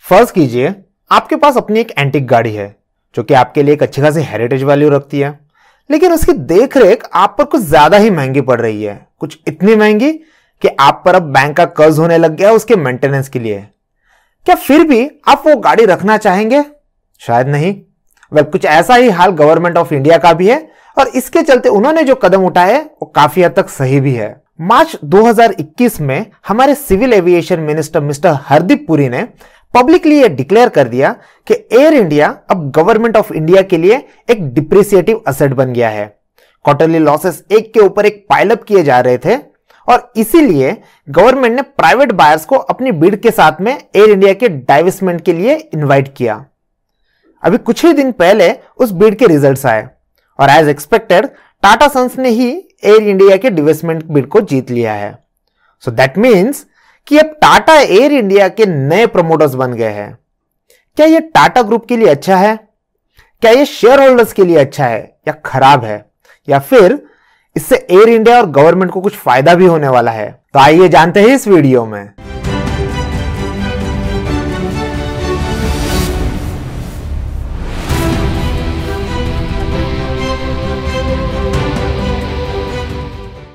फर्ज कीजिए आपके पास अपनी एक एंटिक गाड़ी है जो कि आपके लिए एक अच्छी खासी हेरिटेज वैल्यू रखती है, लेकिन उसकी देखरेख आप पर कुछ ज्यादा ही महंगी पड़ रही है, कुछ इतनी महंगी कि आप पर अब बैंक का कर्ज होने लग गया उसके मेंटेनेंस के लिए। क्या फिर भी आप वो गाड़ी रखना चाहेंगे? शायद नहीं। वह कुछ ऐसा ही हाल गवर्नमेंट ऑफ इंडिया का भी है और इसके चलते उन्होंने जो कदम उठाए वो काफी हद तक सही भी है। मार्च 2021 में हमारे civil aviation minister mister Hardeep Puri ने पब्लिकली यह डिक्लेयर कर दिया कि एयर इंडिया अब गवर्नमेंट ऑफ इंडिया के लिए एक डिप्रिसिएटिव असेट बन गया है। क्वार्टरली लॉसेस एक के ऊपर एक पाइलअप किए जा रहे थे और इसीलिए गवर्नमेंट ने प्राइवेट बायर्स को अपनी बिड के साथ में एयर इंडिया के डाइवेस्टमेंट के लिए इनवाइट किया। अभी कुछ ही दिन पहले उस बिड के रिजल्ट्स आए और एज एक्सपेक्टेड टाटा सन्स ने ही एयर इंडिया के डिवेस्टमेंट बिड को जीत लिया है। सो दैट मीन्स कि अब टाटा एयर इंडिया के नए प्रमोटर्स बन गए हैं। क्या यह टाटा ग्रुप के लिए अच्छा है? क्या यह शेयर होल्डर्स के लिए अच्छा है या खराब है, या फिर इससे एयर इंडिया और गवर्नमेंट को कुछ फायदा भी होने वाला है? तो आइए जानते हैं इस वीडियो में।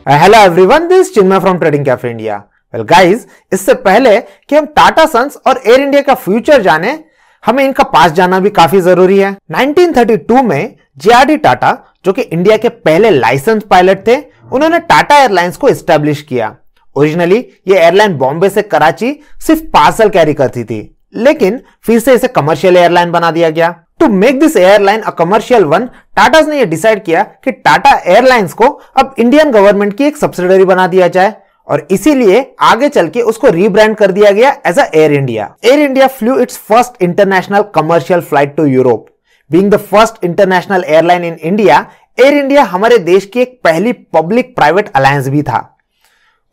Hello everyone, this Chinmay from trading cafe India. Well guys, इससे पहले कि हम टाटा सन्स और एयर इंडिया का फ्यूचर जाने, हमें इनका पास्ट जानना भी काफी जरूरी है। 1932 में जे.आर.डी. टाटा, जो कि इंडिया के पहले लाइसेंस पायलट थे, उन्होंने टाटा एयरलाइंस को एस्टेब्लिश किया। ओरिजिनली ये एयरलाइन बॉम्बे से कराची सिर्फ पार्सल कैरी करती थी, लेकिन फिर से इसे कमर्शियल एयरलाइन बना दिया गया। To make this airline a commercial one, Tatas ने यह डिसाइड किया कि टाटा एयरलाइंस को अब इंडियन गवर्नमेंट की एक सब्सिडरी बना दिया जाए और इसीलिए आगे चल के उसको रीब्रांड कर दिया गया as a Air India. Air India flew its first international commercial flight to Europe. Being the first international airline in India, Air India हमारे देश की एक पहली पब्लिक प्राइवेट अलायंस भी था।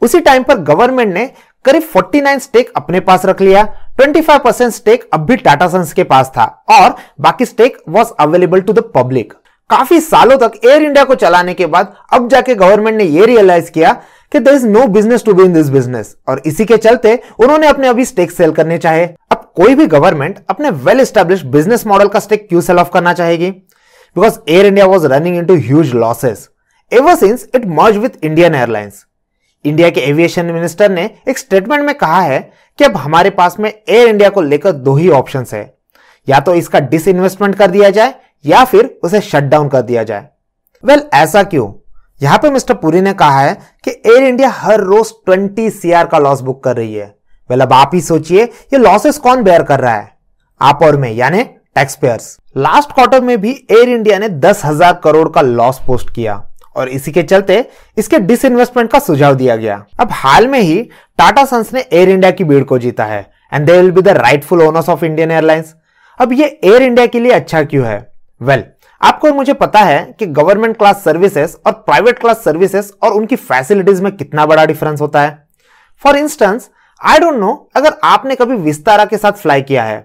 उसी टाइम पर गवर्नमेंट ने करीब 49 स्टेक अपने पास रख लिया। 25% स्टेक अब भी टाटा सन्स के पास था और बाकी stake was available to the public. काफी सालों तक एयर इंडिया को चलाने के बाद अब जाके गवर्नमेंट ने यह रियलाइज किया कि there is no business to be in this business, और इसी के चलते उन्होंने अपने अभी स्टेक सेल करने चाहे। अब कोई भी गवर्नमेंट अपने वेल एस्टैब्लिश्ड बिजनेस मॉडल का स्टेक क्यों सेल ऑफ करना चाहेगी? Because air India was running into huge losses ever since it merge with Indian airlines. India के एविएशन मिनिस्टर ने एक स्टेटमेंट में कहा है कि अब हमारे पास में एयर इंडिया को लेकर दो ही ऑप्शंस है, या तो इसका डिसइन्वेस्टमेंट कर दिया जाए या फिर उसे शट डाउन कर दिया जाए। वेल, ऐसा क्यों? यहां पे मिस्टर पुरी ने कहा है कि एयर इंडिया हर रोज 20 CR का लॉस बुक कर रही है। वेल, अब आप ही सोचिए ये लॉसेस कौन बेयर कर रहा है? आप और मैं, यानी टैक्स पेयर्स। लास्ट क्वार्टर में भी एयर इंडिया ने 10,000 करोड़ का लॉस पोस्ट किया और इसी के चलते इसके डिसइन्वेस्टमेंट का सुझाव दिया गया। अब हाल में ही टाटा सन्स ने एयर इंडिया की बिड को जीता है and they will be the rightful owners of Indian airlines. अब ये एयर इंडिया के लिए अच्छा क्यों है? वेल, आपको और मुझे पता है कि गवर्नमेंट क्लास सर्विसेज और प्राइवेट क्लास सर्विसेज और उनकी फैसिलिटीज में कितना बड़ा डिफरेंस होता है। For instance, I don't know अगर आपने कभी विस्तारा के साथ फ्लाई किया है।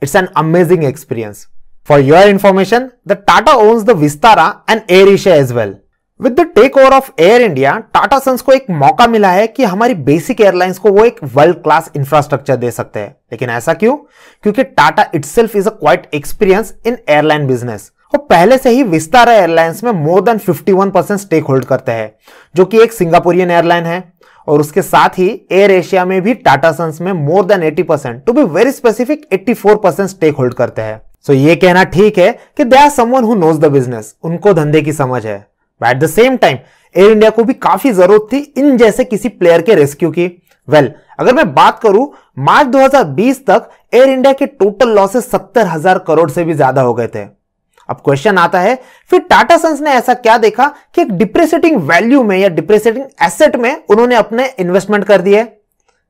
It's an amazing experience. For your information, the Tata owns the Vistara and AirAsia as well. With the takeover of Air India, Tata Sons को एक मौका मिला है कि हमारी बेसिक एयरलाइंस को वो एक वर्ल्ड क्लास इंफ्रास्ट्रक्चर दे सकते हैं। लेकिन ऐसा क्यों? क्योंकि Tata itself is a quite experience in airline business. वो पहले से ही विस्तारा एयरलाइंस में मोर देन 51% स्टेक होल्ड करते हैं, जो कि एक सिंगापुरियन एयरलाइन है, और उसके साथ ही एयर एशिया में भी टाटा सन्स में more than 80%, to be very specific 84% stake hold करते हैं। सो ये कहना ठीक है कि they are someone who knows the business, उनको धंधे की समझ है। At the same time Air India को भी काफी जरूरत थी इन जैसे किसी प्लेयर के रेस्क्यू की। वेल, अगर मैं बात करूं, मार्च 2020 तक एयर इंडिया के टोटल लॉसेस 70,000 करोड़ से भी ज्यादा हो गए थे। अब क्वेश्चन आता है, फिर टाटा सन्स ने ऐसा क्या देखा कि एक डिप्रेसिएटिंग वैल्यू में या डिप्रेसिएटिंग एसेट में उन्होंने अपने इन्वेस्टमेंट कर दिए?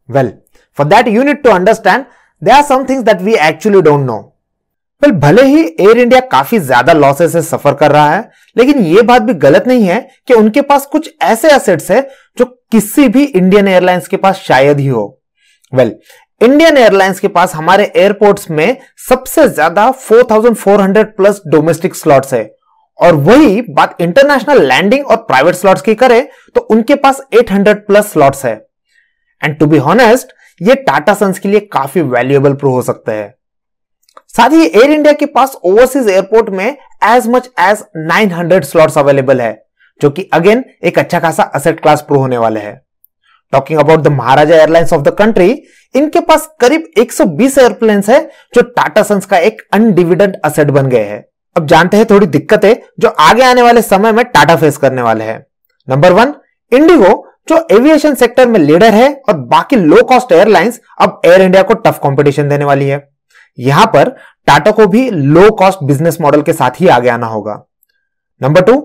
Well, for that you need to understand there are some things that we actually don't know. Well, भले ही एयर इंडिया काफी ज्यादा लॉसेस से सफर कर रहा है, लेकिन यह बात भी गलत नहीं है कि उनके पास कुछ ऐसे एसेट्स है जो किसी भी इंडियन एयरलाइंस के पास शायद ही हो। वेल, इंडियन एयरलाइंस के पास हमारे एयरपोर्ट्स में सबसे ज्यादा 4,400 प्लस डोमेस्टिक स्लॉट्स है, और वही बात इंटरनेशनल लैंडिंग और प्राइवेट स्लॉट्स की करें तो उनके पास 800 प्लस स्लॉट्स है। एंड टू बी ऑनेस्ट, ये टाटा सन्स के लिए काफी वैल्यूएबल प्रूव हो सकता है। साथ ही एयर इंडिया के पास ओवरसीज एयरपोर्ट में as much as 900 slots available है, जो कि अगेन एक अच्छा खासा असेट क्लास प्रूव होने वाले हैं। Talking about the Maharaja airlines of the country, इनके पास करीब 120 एयरप्लेन्स है जो टाटा सन्स का एक अनडिविडेंड असेट बन गए हैं। अब जानते हैं थोड़ी दिक्कतें जो आगे आने वाले समय में टाटा फेस करने वाले हैं। नंबर 1, इंडिगो जो एविएशन सेक्टर में लीडर है और बाकी लो कॉस्ट एयरलाइंस अब एयर इंडिया को टफ कंपटीशन देने वाली है। यहां पर टाटा को भी लो कॉस्ट बिजनेस मॉडल के साथ ही आगे आना होगा। नंबर 2,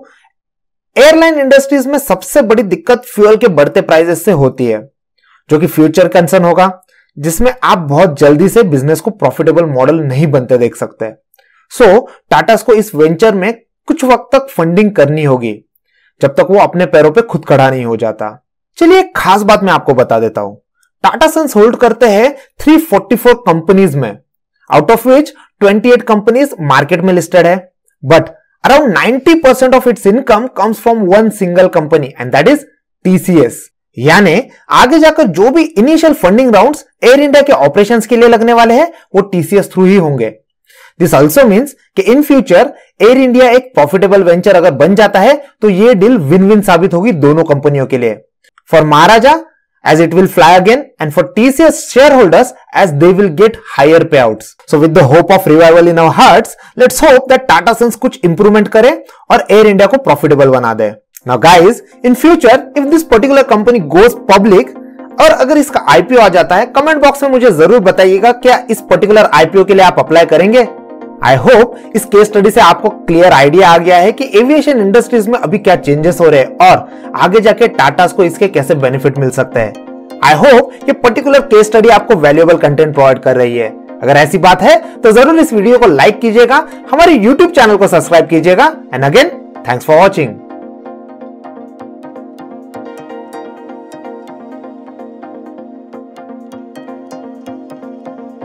एयरलाइन इंडस्ट्रीज में सबसे बड़ी दिक्कत फ्यूल के बढ़ते प्राइसेस से होती है, जो कि फ्यूचर कंसर्न होगा, जिसमें आप बहुत जल्दी से बिजनेस को प्रॉफिटेबल मॉडल नहीं बनते देख सकते। सो टाटा को इस वेंचर में कुछ वक्त तक फंडिंग करनी होगी, जब तक वो अपने पैरों पे खुद खड़ा नहीं हो जाता। चलिए एक खास बात मैं आपको बता देता हूं। टाटा सन्स होल्ड करते हैं 344 कंपनीज में, out of which 28 companies market में लिस्टेड है, but around 90% of its income comes from one single company and that is TCS। यानी आगे जाकर जो भी initial funding rounds air India के ऑपरेशंस के लिए लगने वाले हैं वो TCS थ्रू ही होंगे। दिस ऑल्सो मीन्स कि इन फ्यूचर एयर इंडिया एक प्रॉफिटेबल वेंचर अगर बन जाता है तो ये डील विन विन साबित होगी दोनों कंपनियों के लिए। For Maharaja as it will fly again and for TCS shareholders as they will get higher payouts. So with the hope of revival in our hearts, let's hope that Tata Sons कुछ improvement करे और Air India को profitable बना दे। Now guys, in future if this particular company goes public और अगर इसका IPO आ जाता है, कमेंट बॉक्स में मुझे जरूर बताइएगा क्या इस पर्टिकुलर IPO के लिए आप अप्लाई करेंगे। आई होप इस केस स्टडी से आपको क्लियर आइडिया आ गया है कि एविएशन इंडस्ट्रीज में अभी क्या चेंजेस हो रहे हैं और आगे जाके टाटा को इसके कैसे बेनिफिट मिल सकते हैं। आई होप ये पर्टिकुलर केस स्टडी आपको वैल्यूएबल कंटेंट प्रोवाइड कर रही है। अगर ऐसी बात है तो जरूर इस वीडियो को लाइक कीजिएगा, हमारे यूट्यूब चैनल को सब्सक्राइब कीजिएगा and again thanks for watching.